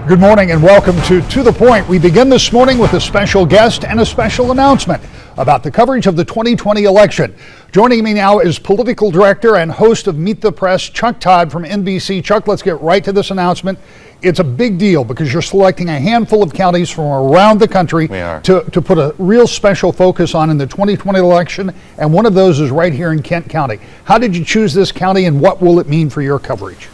Good morning and welcome to The Point. We begin this morning with a special guest and a special announcement about the coverage of the 2020 election. Joining me now is political director and host of Meet the Press, Chuck Todd from NBC. Chuck, let's get right to this announcement. It's a big deal because you're selecting a handful of counties from around the country to put a real special focus on in the 2020 election, and one of those is right here in Kent County. How did you choose this county and what will it mean for your coverage?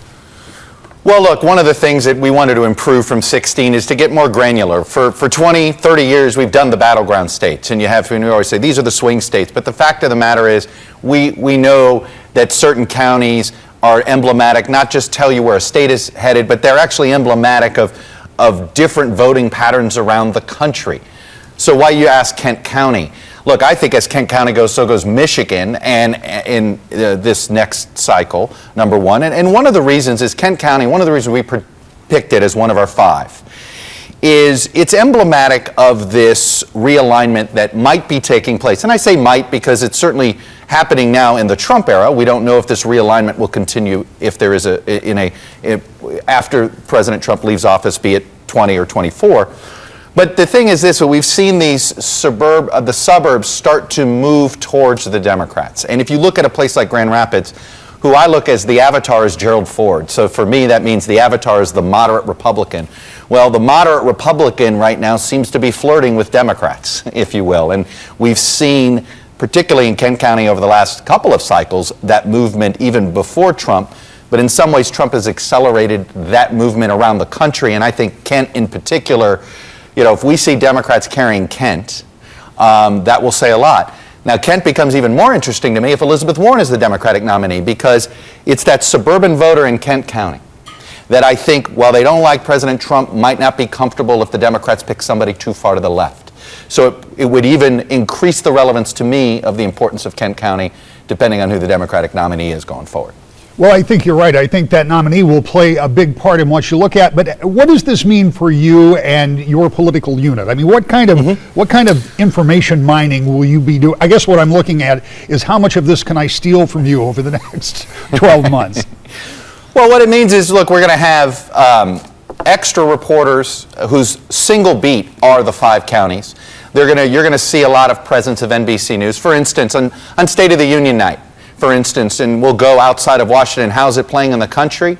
Well, look, one of the things that we wanted to improve from 16 is to get more granular. For 20, 30 years, we've done the battleground states, and we always say these are the swing states. But the fact of the matter is we know that certain counties are emblematic, not just tell you where a state is headed, but they're actually emblematic of different voting patterns around the country. So why you ask Kent County? Look, I think as Kent County goes, so goes Michigan, and in this next cycle, number one. And one of the reasons is Kent County, one of the reasons we picked it as one of our five, is it's emblematic of this realignment that might be taking place. And I say might because it's certainly happening now in the Trump era. We don't know if this realignment will continue if there is after President Trump leaves office, be it 20 or 24. But the thing is this, we've seen the suburbs start to move towards the Democrats. And if you look at a place like Grand Rapids, who I look as the avatar is Gerald Ford. So for me, that means the avatar is the moderate Republican. Well, the moderate Republican right now seems to be flirting with Democrats, if you will. And we've seen, particularly in Kent County over the last couple of cycles, that movement even before Trump. But in some ways, Trump has accelerated that movement around the country. And I think Kent in particular, if we see Democrats carrying Kent, that will say a lot. Now, Kent becomes even more interesting to me if Elizabeth Warren is the Democratic nominee, because it's that suburban voter in Kent County that I think, while they don't like President Trump, might not be comfortable if the Democrats pick somebody too far to the left. So it would even increase the relevance to me of the importance of Kent County, depending on who the Democratic nominee is going forward. Well, I think you're right. I think that nominee will play a big part in what you look at. But what does this mean for you and your political unit? I mean, what kind of information mining will you be doing? I guess what I'm looking at is how much of this can I steal from you over the next 12 months? Well, what it means is, look, we're going to have extra reporters whose single beat are the 5 counties. You're going to see a lot of presence of NBC News. For instance, on State of the Union night, for instance, and we'll go outside of Washington. How's it playing in the country?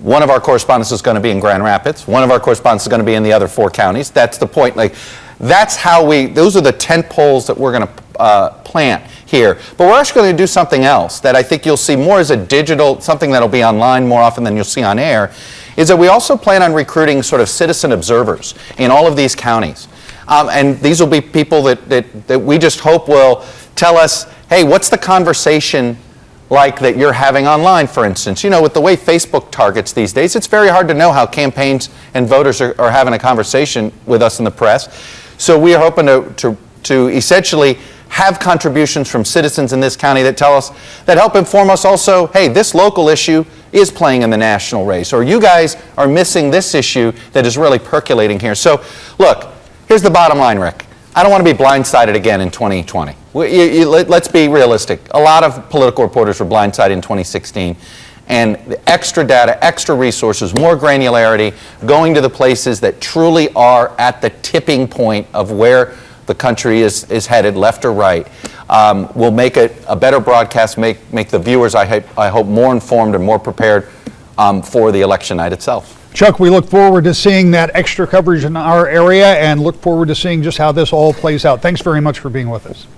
One of our correspondents is going to be in Grand Rapids. One of our correspondents is going to be in the other 4 counties. That's the point. That's how those are the tent poles that we're going to plant here. But we're actually going to do something else that I think you'll see more as a digital, something that'll be online more often than you'll see on air, is that we also plan on recruiting sort of citizen observers in all of these counties. And these will be people that we just hope will tell us, hey, what's the conversation like that you're having online, for instance? With the way Facebook targets these days, it's very hard to know how campaigns and voters are having a conversation with us in the press. So we are hoping to essentially have contributions from citizens in this county that help inform us also, hey, this local issue is playing in the national race, or you guys are missing this issue that is really percolating here. So look, here's the bottom line, Rick. I don't want to be blindsided again in 2020. Let's be realistic. A lot of political reporters were blindsided in 2016. And the extra data, extra resources, more granularity, going to the places that truly are at the tipping point of where the country is headed, left or right, will make it a better broadcast, make the viewers, I hope, more informed and more prepared for the election night itself. Chuck, we look forward to seeing that extra coverage in our area and look forward to seeing just how this all plays out. Thanks very much for being with us.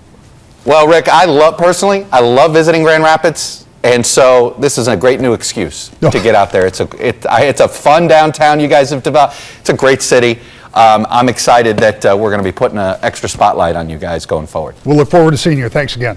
Well, Rick, I love visiting Grand Rapids, and so this is a great new excuse to get out there. It's a fun downtown you guys have developed. It's a great city. I'm excited that we're going to be putting an extra spotlight on you guys going forward. We'll look forward to seeing you. Thanks again.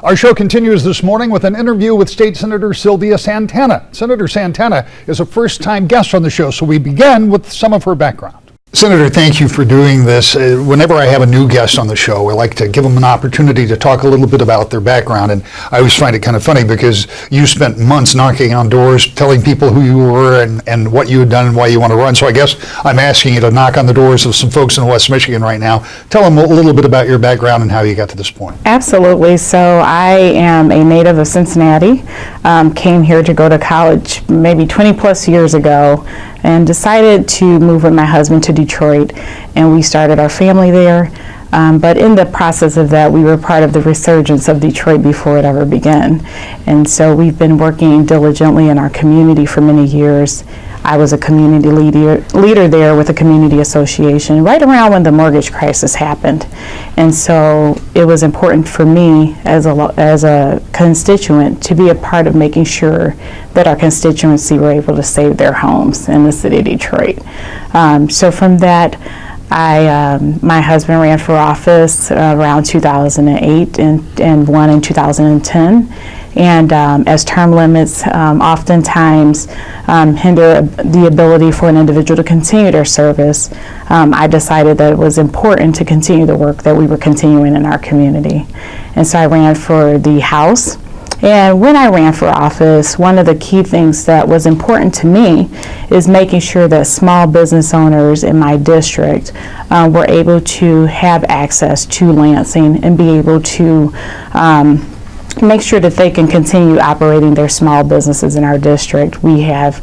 Our show continues this morning with an interview with State Senator Sylvia Santana. Senator Santana is a first-time guest on the show, so we begin with some of her background. Senator, thank you for doing this. Whenever I have a new guest on the show, I like to give them an opportunity to talk a little bit about their background. And I always find it kind of funny because you spent months knocking on doors, telling people who you were and what you had done and why you want to run. So I guess I'm asking you to knock on the doors of some folks in West Michigan right now. Tell them a little bit about your background and how you got to this point. Absolutely. So I am a native of Cincinnati, came here to go to college maybe 20 plus years ago, and decided to move with my husband to Detroit, and we started our family there. But in the process of that, we were part of the resurgence of Detroit before it ever began. And so we've been working diligently in our community for many years. I was a community leader there with a community association right around when the mortgage crisis happened. And so it was important for me as a constituent to be a part of making sure that our constituency were able to save their homes in the city of Detroit. So from that, my husband ran for office around 2008 and won in 2010. And as term limits oftentimes hinder the ability for an individual to continue their service, I decided that it was important to continue the work that we were continuing in our community. And so I ran for the House. And when I ran for office, one of the key things that was important to me is making sure that small business owners in my district were able to have access to Lansing and be able to make sure that they can continue operating their small businesses in our district. We have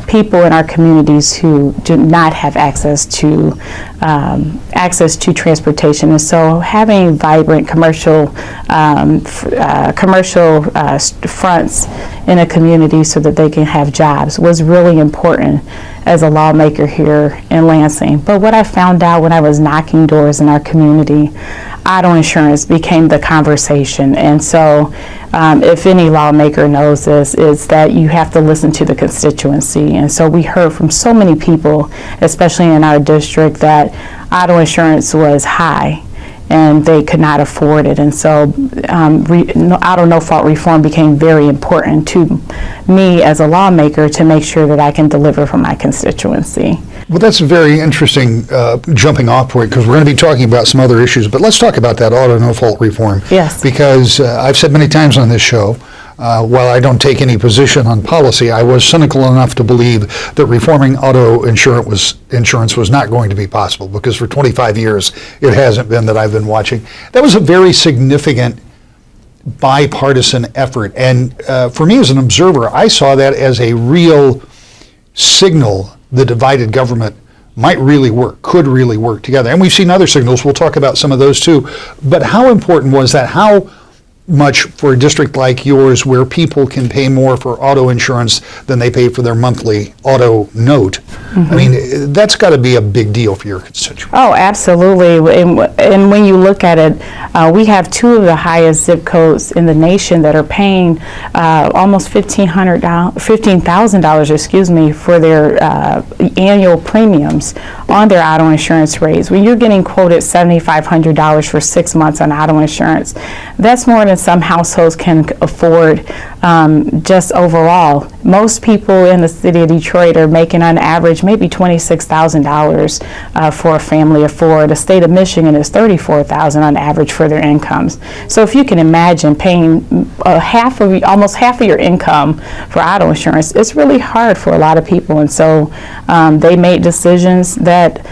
people in our communities who do not have access to transportation, and so having vibrant commercial fronts in a community so that they can have jobs was really important as a lawmaker here in Lansing. But what I found out when I was knocking doors in our community, auto insurance became the conversation. And so if any lawmaker knows this, is that you have to listen to the constituency. And so we heard from so many people, especially in our district, that auto insurance was high and they could not afford it. And so auto no-fault reform became very important to me as a lawmaker to make sure that I can deliver for my constituency. Well, that's a very interesting jumping off point, because we're going to be talking about some other issues, but let's talk about that auto no-fault reform. Yes. Because I've said many times on this show, while I don't take any position on policy, I was cynical enough to believe that reforming auto insurance was not going to be possible, because for 25 years it hasn't been that I've been watching. That was a very significant bipartisan effort, and for me as an observer, I saw that as a real signal the divided government might really work, could really work together. And we've seen other signals, we'll talk about some of those too. But how important was that? How much for a district like yours, where people can pay more for auto insurance than they pay for their monthly auto note? Mm-hmm. I mean, that's got to be a big deal for your constituents. Oh, absolutely. And when you look at it, we have two of the highest zip codes in the nation that are paying almost $15,000, for their annual premiums on their auto insurance rates. When you're getting quoted $7,500 for 6 months on auto insurance, that's more than some households can afford just overall. Most people in the city of Detroit are making on average maybe $26,000 for a family of four. The state of Michigan is $34,000 on average for their incomes. So if you can imagine paying almost half of your income for auto insurance, it's really hard for a lot of people. And so they made decisions that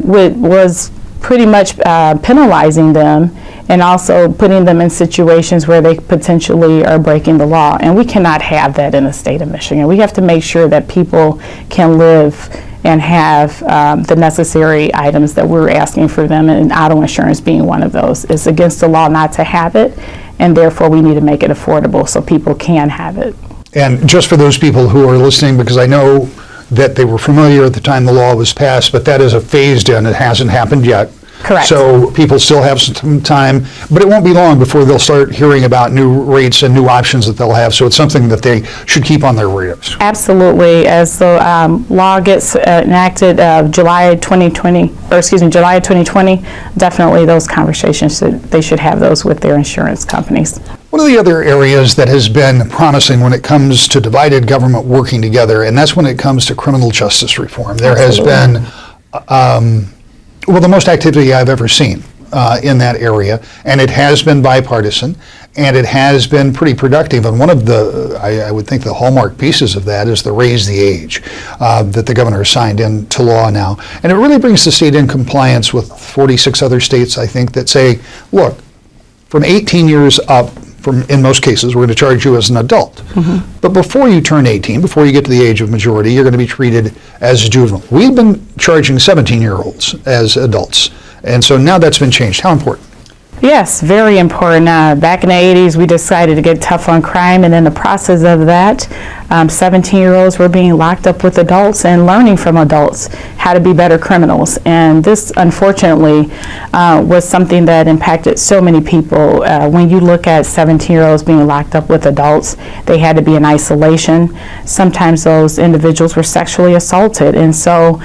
was pretty much penalizing them and also putting them in situations where they potentially are breaking the law. And we cannot have that in the state of Michigan. We have to make sure that people can live and have the necessary items that we're asking for them, and auto insurance being one of those. It's against the law not to have it, and therefore we need to make it affordable so people can have it. And just for those people who are listening, because I know that they were familiar at the time the law was passed, but that is a phased in. It hasn't happened yet. Correct. So people still have some time, but it won't be long before they'll start hearing about new rates and new options that they'll have. So it's something that they should keep on their radars. Absolutely. As the law gets enacted July 2020, definitely those conversations, they should have those with their insurance companies. One of the other areas that has been promising when it comes to divided government working together, and that's when it comes to criminal justice reform. There Absolutely. has been the most activity I've ever seen in that area, and it has been bipartisan, and it has been pretty productive. And one of the, I would think, the hallmark pieces of that is the raise the age that the governor has signed into law now. And it really brings the state in compliance with 46 other states, I think, that say, look, from 18 years up, in most cases, we're going to charge you as an adult. But before you turn 18, before you get to the age of majority, you're going to be treated as a juvenile. We've been charging 17-year-olds as adults, and so now that's been changed. How important? Yes, very important. Back in the 80s, we decided to get tough on crime, and in the process of that, 17-year-olds were being locked up with adults and learning from adults how to be better criminals. And this, unfortunately, was something that impacted so many people. When you look at 17-year-olds being locked up with adults, they had to be in isolation. Sometimes those individuals were sexually assaulted, and so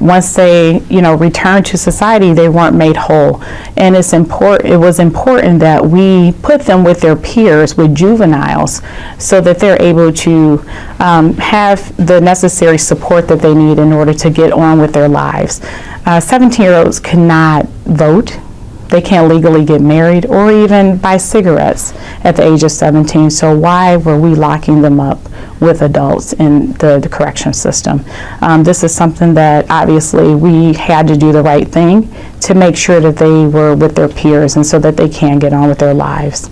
once they, returned to society, they weren't made whole. And it was important that we put them with their peers, with juveniles, so that they're able to have the necessary support that they need in order to get on with their lives. 17-year-olds cannot vote. They can't legally get married or even buy cigarettes at the age of 17. So why were we locking them up with adults in the correction system? This is something that obviously we had to do the right thing to make sure that they were with their peers and so that they can get on with their lives.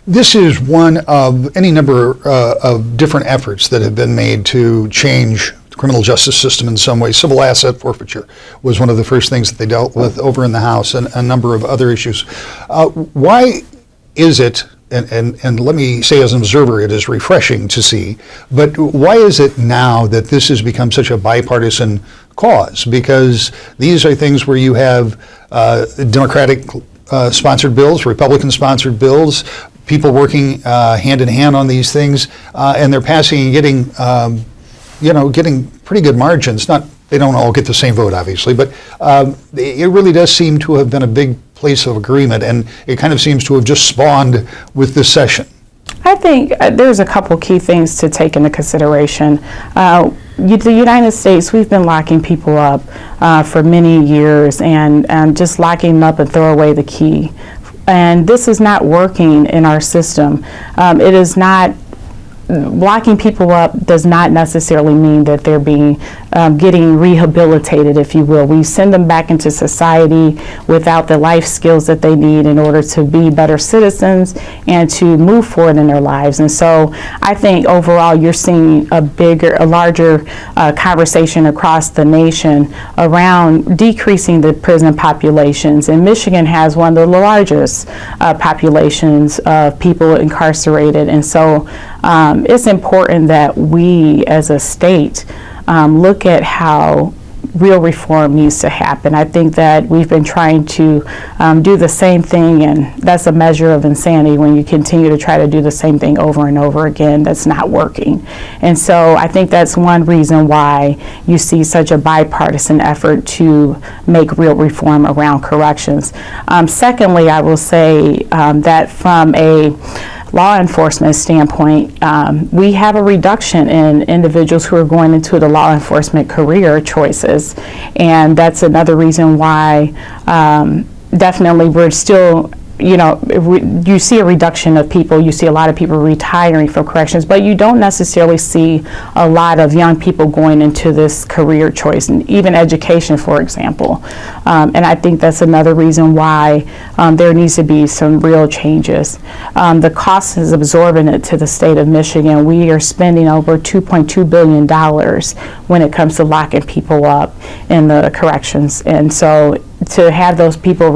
This is one of any number of different efforts that have been made to change the criminal justice system in some way. Civil asset forfeiture was one of the first things that they dealt with over in the House, and a number of other issues. Why is it, and let me say as an observer, it is refreshing to see, but why is it now that this has become such a bipartisan cause? Because these are things where you have Democratic sponsored bills, Republican sponsored bills, people working hand in hand on these things, and they're passing and getting pretty good margins. They don't all get the same vote, obviously, but it really does seem to have been a big place of agreement, and it kind of seems to have just spawned with this session. I think there's a couple key things to take into consideration. The United States, we've been locking people up for many years, and just locking them up and throw away the key. And this is not working in our system. It is not, locking people up does not necessarily mean that they're being getting rehabilitated, if you will. We send them back into society without the life skills that they need in order to be better citizens and to move forward in their lives. And so I think overall you're seeing a larger conversation across the nation around decreasing the prison populations. And Michigan has one of the largest populations of people incarcerated. And so it's important that we as a state look at how real reform needs to happen. I think that we've been trying to do the same thing, and that's a measure of insanity when you continue to try to do the same thing over and over again. That's not working. And so I think that's one reason why you see such a bipartisan effort to make real reform around corrections. Secondly, I will say that from a law enforcement standpoint, we have a reduction in individuals who are going into the law enforcement career choices, and that's another reason why definitely we're still, you see a reduction of people. You see a lot of people retiring from corrections, but you don't necessarily see a lot of young people going into this career choice, and even education, for example. And I think that's another reason why there needs to be some real changes. The cost is absorbent to the state of Michigan. We are spending over $2.2 billion when it comes to locking people up in the corrections. And so to have those people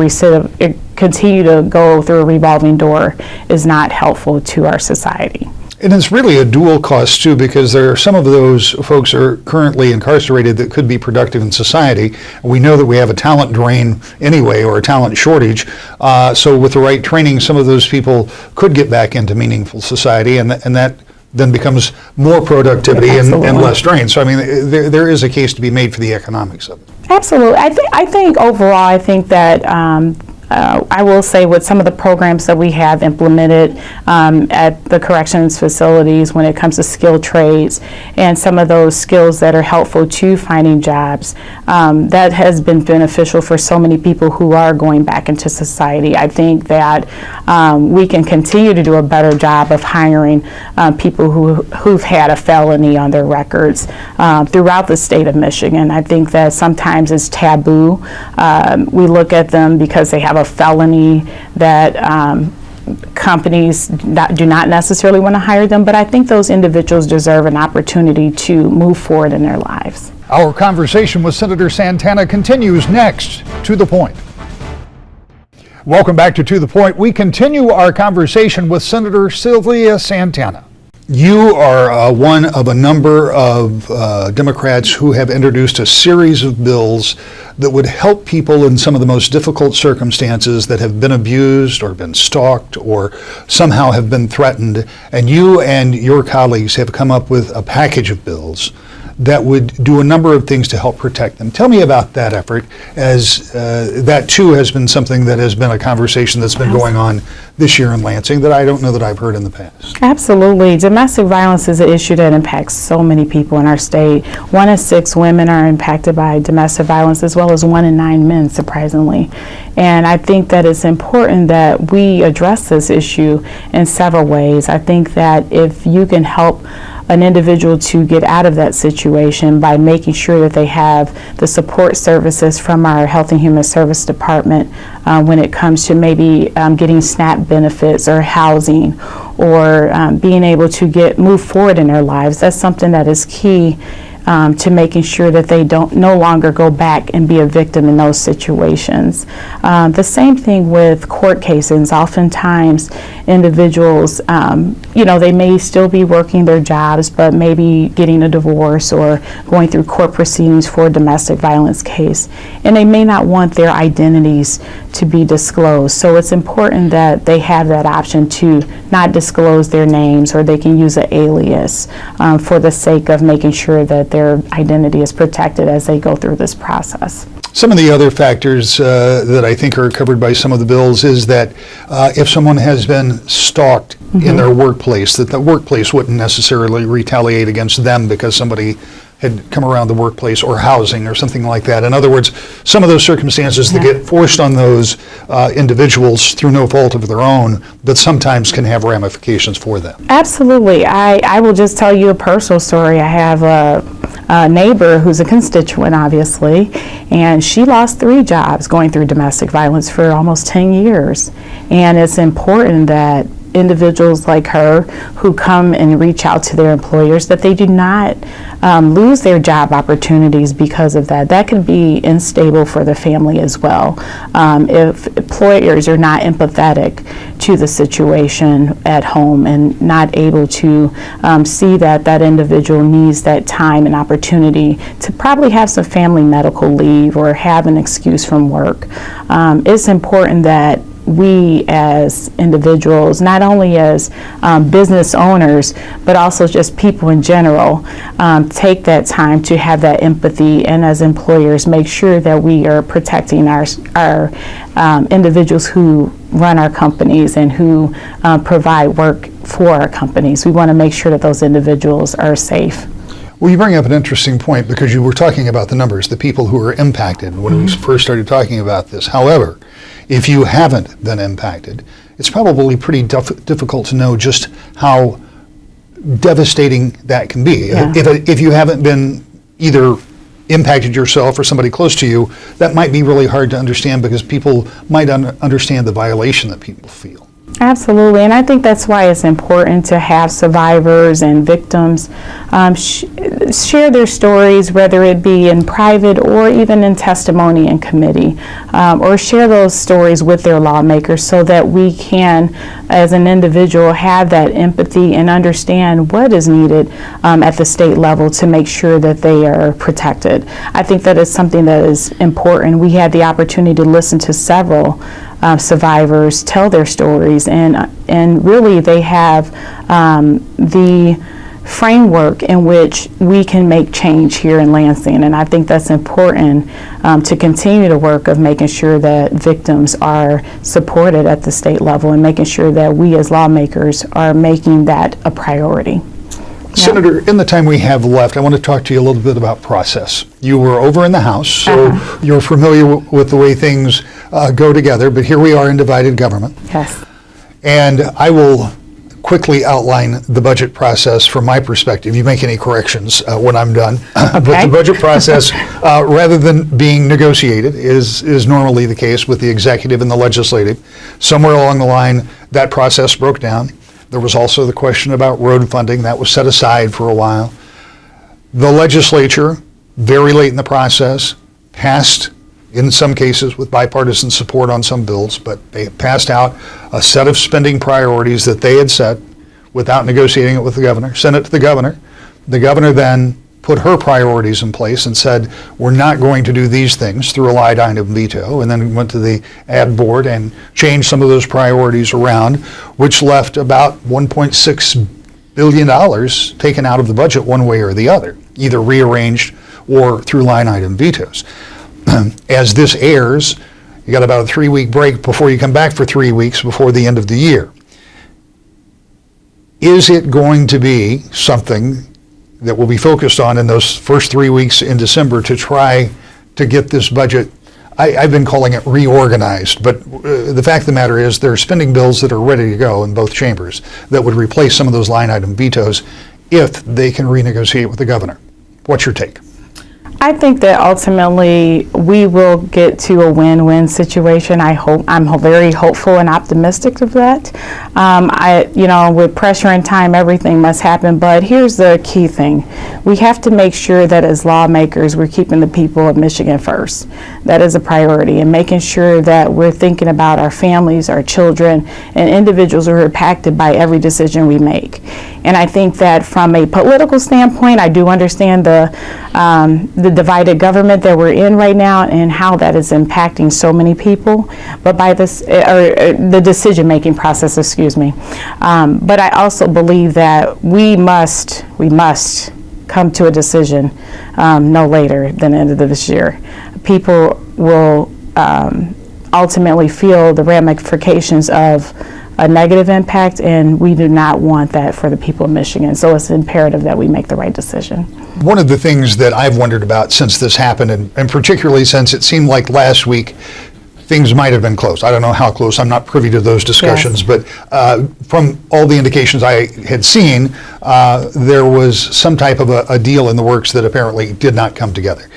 continue to go through a revolving door is not helpful to our society. And it's really a dual cost, too, because there are some of those folks are currently incarcerated that could be productive in society. We know that we have a talent drain anyway, or a talent shortage. So with the right training, some of those people could get back into meaningful society, and that then becomes more productivity and less drain. So, I mean, there is a case to be made for the economics of it. Absolutely. I think overall, I think that I will say with some of the programs that we have implemented at the corrections facilities when it comes to skilled trades and some of those skills that are helpful to finding jobs, that has been beneficial for so many people who are going back into society. I think that we can continue to do a better job of hiring people who've had a felony on their records throughout the state of Michigan. I think that sometimes it's taboo. We look at them because they have a felony that companies do not necessarily want to hire them, but I think those individuals deserve an opportunity to move forward in their lives. Our conversation with Senator Santana continues next. To the Point. Welcome back to the Point. We continue our conversation with Senator Sylvia Santana. You are one of a number of Democrats who have introduced a series of bills that would help people in some of the most difficult circumstances that have been abused or been stalked or somehow have been threatened. And you and your colleagues have come up with a package of bills that would do a number of things to help protect them. Tell me about that effort, as that too has been something that has been a conversation that's been going on this year in Lansing that I don't know that I've heard in the past. Absolutely. Domestic violence is an issue that impacts so many people in our state. 1 in 6 women are impacted by domestic violence, as well as 1 in 9 men, surprisingly. And I think that it's important that we address this issue in several ways. I think that if you can help an individual to get out of that situation by making sure that they have the support services from our Health and Human Service Department when it comes to maybe getting SNAP benefits or housing or being able to move forward in their lives. That's something that is key to making sure that they don't no longer go back and be a victim in those situations. The same thing with court cases. Oftentimes individuals, they may still be working their jobs, but maybe getting a divorce or going through court proceedings for a domestic violence case, and they may not want their identities to be disclosed. So it's important that they have that option to not disclose their names, or they can use an alias for the sake of making sure that their identity is protected as they go through this process. Some of the other factors that I think are covered by some of the bills is that if someone has been stalked in their workplace, that the workplace wouldn't necessarily retaliate against them because somebody had come around the workplace, or housing or something like that. In other words, some of those circumstances that get forced on those individuals through no fault of their own, but sometimes can have ramifications for them. Absolutely. I will just tell you a personal story. I have a neighbor who's a constituent, obviously, and she lost 3 jobs going through domestic violence for almost 10 years. And it's important that individuals like her who come and reach out to their employers, that they do not lose their job opportunities because of that. That can be unstable for the family as well. If employers are not empathetic to the situation at home and not able to see that that individual needs that time and opportunity to probably have some family medical leave or have an excuse from work, it's important that we as individuals, not only as business owners, but also just people in general, take that time to have that empathy, and as employers make sure that we are protecting our individuals who run our companies and who provide work for our companies. We want to make sure that those individuals are safe. Well, you bring up an interesting point, because you were talking about the numbers, the people who are impacted when we first started talking about this. However, if you haven't been impacted, it's probably pretty difficult to know just how devastating that can be. Yeah. If you haven't been either impacted yourself or somebody close to you, that might be really hard to understand, because people might understand the violation that people feel. Absolutely, and I think that's why it's important to have survivors and victims share their stories, whether it be in private or even in testimony in committee, or share those stories with their lawmakers, so that we can, as an individual, have that empathy and understand what is needed at the state level to make sure that they are protected. I think that is something that is important. We had the opportunity to listen to several survivors tell their stories, and really they have the framework in which we can make change here in Lansing, and I think that's important to continue the work of making sure that victims are supported at the state level, and making sure that we as lawmakers are making that a priority. Senator, in the time we have left, I want to talk to you a little bit about process. You were over in the House, so you're familiar with the way things go together, but here we are in divided government. Yes. And I will quickly outline the budget process from my perspective. You make any corrections when I'm done. But the budget process, rather than being negotiated, is normally the case with the executive and the legislative. Somewhere along the line, that process broke down. There was also the question about road funding. That was set aside for a while. The legislature, very late in the process, passed, in some cases with bipartisan support on some bills, but they passed out a set of spending priorities that they had set without negotiating it with the governor, sent it to the governor. The governor then put her priorities in place and said, we're not going to do these things through a line item veto, and then went to the ad board and changed some of those priorities around, which left about $1.6 billion taken out of the budget one way or the other, either rearranged or through line item vetoes. As this airs, you got about a 3-week break before you come back for 3 weeks before the end of the year. Is it going to be something that will be focused on in those first 3 weeks in December to try to get this budget, I've been calling it reorganized, but the fact of the matter is there are spending bills that are ready to go in both chambers that would replace some of those line item vetoes if they can renegotiate with the governor. What's your take? I think that ultimately we will get to a win-win situation. I'm very hopeful and optimistic of that. With pressure and time, everything must happen. But here's the key thing: we have to make sure that as lawmakers, we're keeping the people of Michigan first. That is a priority, and making sure that we're thinking about our families, our children, and individuals who are impacted by every decision we make. And I think that from a political standpoint, I do understand the divided government that we're in right now and how that is impacting so many people, but by this, the decision-making process, excuse me. But I also believe that we must come to a decision no later than the end of this year. People will ultimately feel the ramifications of a negative impact, and we do not want that for the people of Michigan. So it's imperative that we make the right decision. One of the things that I've wondered about since this happened, and particularly since it seemed like last week things might have been close. I don't know how close. I'm not privy to those discussions, yes. But from all the indications I had seen, there was some type of a deal in the works that apparently did not come together.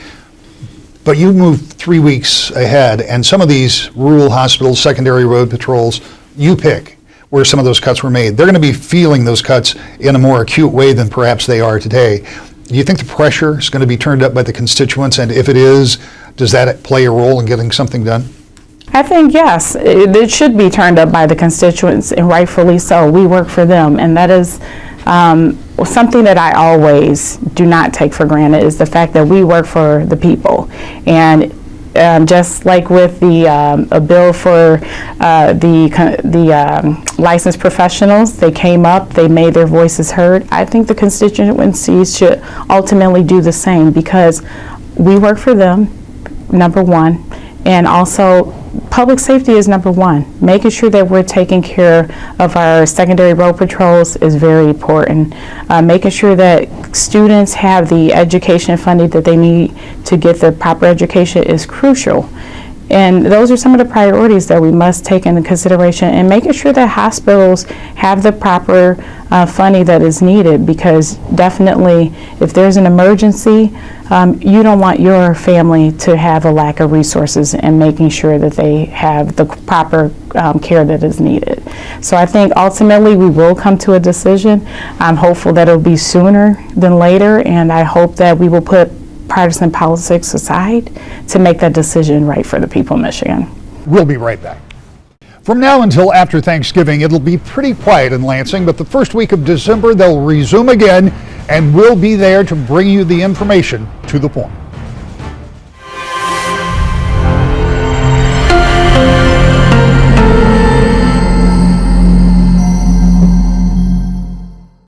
But you moved 3 weeks ahead, and some of these rural hospitals, secondary road patrols, you pick where some of those cuts were made. They're going to be feeling those cuts in a more acute way than perhaps they are today. Do you think the pressure is going to be turned up by the constituents? And if it is, does that play a role in getting something done? I think yes, it should be turned up by the constituents, and rightfully so. We work for them, and that is something that I always do not take for granted, is the fact that we work for the people. And just like with a bill for the licensed professionals, they came up, they made their voices heard. I think the constituencies should ultimately do the same, because we work for them, number one, and also public safety is number one. Making sure that we're taking care of our secondary road patrols is very important. Making sure that students have the education funding that they need to get the proper education is crucial. And those are some of the priorities that we must take into consideration, and making sure that hospitals have the proper funding that is needed, because definitely if there's an emergency, you don't want your family to have a lack of resources, and making sure that they have the proper care that is needed. So I think ultimately we will come to a decision. I'm hopeful that it'll be sooner than later, and I hope that we will put partisan politics aside to make that decision right for the people of Michigan. We'll be right back. From now until after Thanksgiving, it'll be pretty quiet in Lansing, but the first week of December, they'll resume again, and we'll be there to bring you the information to the point.